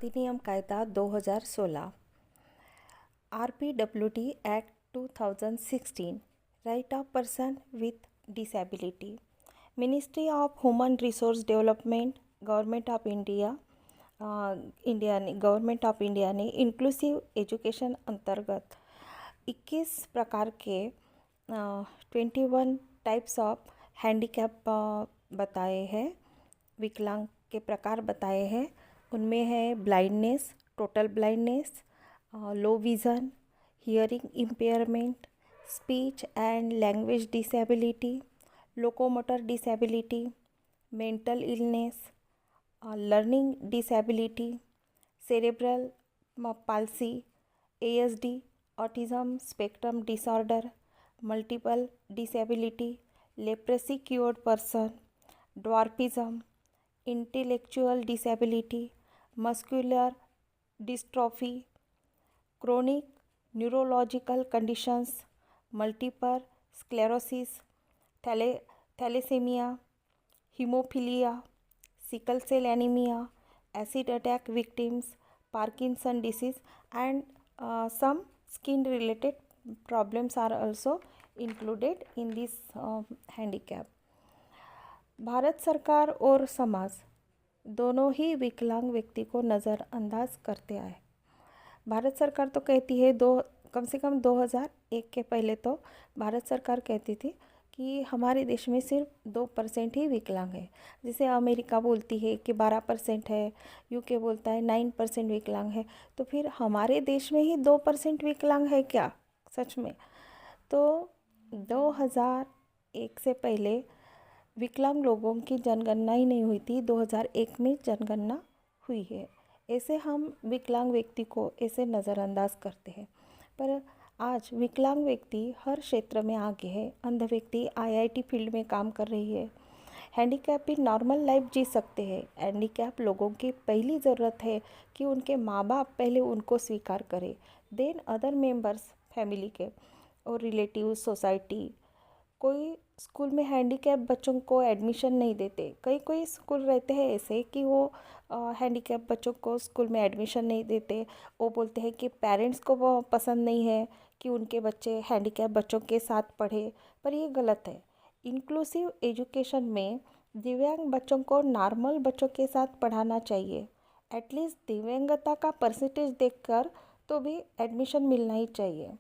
अधिनियम कायदा 2016, RPWD Act 2016, Right of Person with Disability, Ministry of Human Resource Development, Government of India, government of India ने inclusive education अंतर्गत 21 प्रकार के 21 types of handicap बताए हैं, विकलांग के प्रकार बताए हैं। उनमें है blindness, total blindness, low vision, hearing impairment, speech and language disability, locomotor disability, mental illness, learning disability, cerebral palsy, ASD, autism spectrum disorder, multiple disability, leprosy cured person, dwarfism, intellectual disability, muscular dystrophy, chronic neurological conditions, multiple sclerosis, thalassaemia, haemophilia, sickle cell anemia, acid attack victims, Parkinson disease, and some skin related problems are also included in this handicap. Bharat सरकार और समाज दोनों ही विकलांग व्यक्ति को नज़रअंदाज करते आए। भारत सरकार तो कहती है कम से कम 2001 के पहले तो भारत सरकार कहती थी कि हमारे देश में सिर्फ 2% ही विकलांग है। जैसे अमेरिका बोलती है कि 12% है, UK बोलता है 9% विकलांग है, तो फिर हमारे देश में ही 2% विकलांग है क्या सच में? तो 2001 से पहले विकलांग लोगों की जनगणना ही नहीं हुई थी, 2001 में जनगणना हुई है। ऐसे हम विकलांग व्यक्ति को ऐसे नज़रअंदाज करते हैं, पर आज विकलांग व्यक्ति हर क्षेत्र में आगे है। अंध व्यक्ति IIT फील्ड में काम कर रही है। हैंडीकैप भी नॉर्मल लाइफ जी सकते हैं। हैंडीकैप लोगों की पहली ज़रूरत है कि उनके माँ बाप पहले उनको स्वीकार करें, देन अदर मेंबर्स फैमिली के और रिलेटिव, सोसाइटी। कोई स्कूल में हैंडीकैप बच्चों को एडमिशन नहीं देते। कोई स्कूल रहते हैं ऐसे कि वो हैंडीकैप बच्चों को स्कूल में एडमिशन नहीं देते। वो बोलते हैं कि पेरेंट्स को वो पसंद नहीं है कि उनके बच्चे हैंडीकैप बच्चों के साथ पढ़े, पर ये गलत है। इंक्लूसिव एजुकेशन में दिव्यांग बच्चों को नॉर्मल बच्चों के साथ पढ़ाना चाहिए। एटलीस्ट दिव्यांगता का परसेंटेज देखकर तो भी एडमिशन मिलना ही चाहिए।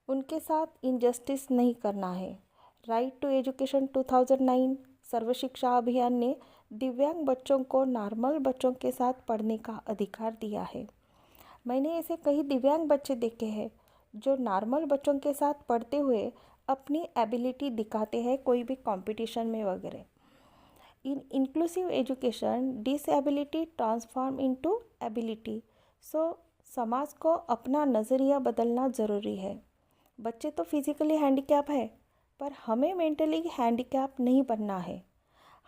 उनके साथ इनजस्टिस नहीं करना है। राइट टू एजुकेशन 2009 सर्व शिक्षा अभियान ने दिव्यांग बच्चों को नॉर्मल बच्चों के साथ पढ़ने का अधिकार दिया है। मैंने ऐसे कई दिव्यांग बच्चे देखे हैं जो नॉर्मल बच्चों के साथ पढ़ते हुए अपनी एबिलिटी दिखाते हैं कोई भी कंपटीशन में वगैरह। In inclusive education disability transform into ability. So समाज को अपना नज़रिया बदलना ज़रूरी है। बच्चे तो फिज़िकली हैंडीकैप है, पर हमें मेंटली हैंडीकैप नहीं बनना है।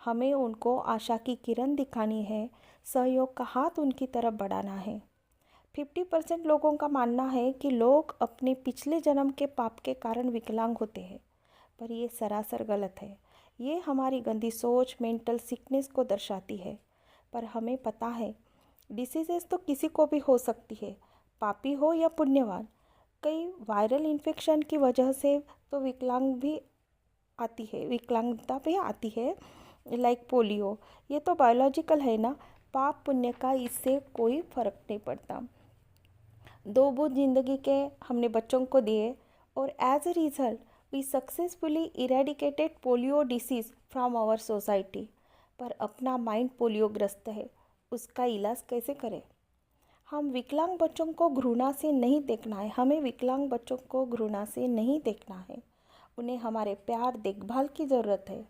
हमें उनको आशा की किरण दिखानी है, सहयोग का हाथ उनकी तरफ बढ़ाना है। 50% लोगों का मानना है कि लोग अपने पिछले जन्म के पाप के कारण विकलांग होते हैं, पर ये सरासर गलत है। ये हमारी गंदी सोच, मेंटल सिकनेस को दर्शाती है। पर हमें पता है डिसीजेस तो किसी को भी हो सकती है, पापी हो या पुण्यवान। कई वायरल इन्फेक्शन की वजह से तो विकलांगता भी आती है, लाइक पोलियो। ये तो बायोलॉजिकल है ना, पाप पुण्य का इससे कोई फ़र्क नहीं पड़ता। 2 बूंद जिंदगी के हमने बच्चों को दिए और as a result we successfully eradicated polio disease from our society. पर अपना माइंड पोलियोग्रस्त है, उसका इलाज कैसे करें? हम विकलांग बच्चों को घृणा से नहीं देखना है। हमें विकलांग बच्चों को घृणा से नहीं देखना है। उन्हें हमारे प्यार, देखभाल की ज़रूरत है।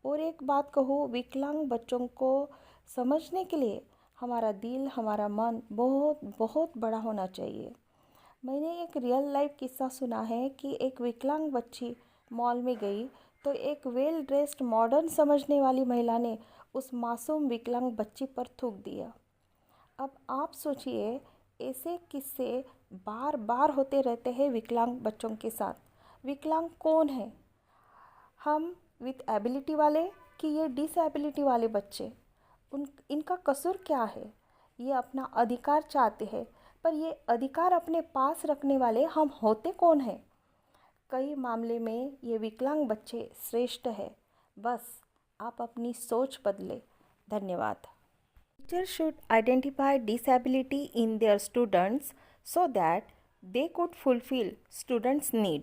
और एक बात कहूँ, विकलांग बच्चों को समझने के लिए हमारा दिल, हमारा मन बहुत बहुत बड़ा होना चाहिए। मैंने एक रियल लाइफ किस्सा सुना है कि एक विकलांग बच्ची मॉल में गई तो एक वेल ड्रेस्ड मॉडर्न समझने वाली महिला ने उस मासूम विकलांग बच्ची पर थूक दिया। अब आप सोचिए, ऐसे किस्से बार बार होते रहते हैं विकलांग बच्चों के साथ। विकलांग कौन है? हम विथ एबिलिटी वाले कि ये डिसेबिलिटी वाले बच्चे? इनका कसूर क्या है? ये अपना अधिकार चाहते हैं, पर ये अधिकार अपने पास रखने वाले हम होते कौन हैं? कई मामले में ये विकलांग बच्चे श्रेष्ठ है। बस आप अपनी सोच बदले। धन्यवाद। Teachers should identify disability in their students so that they could fulfill students' need.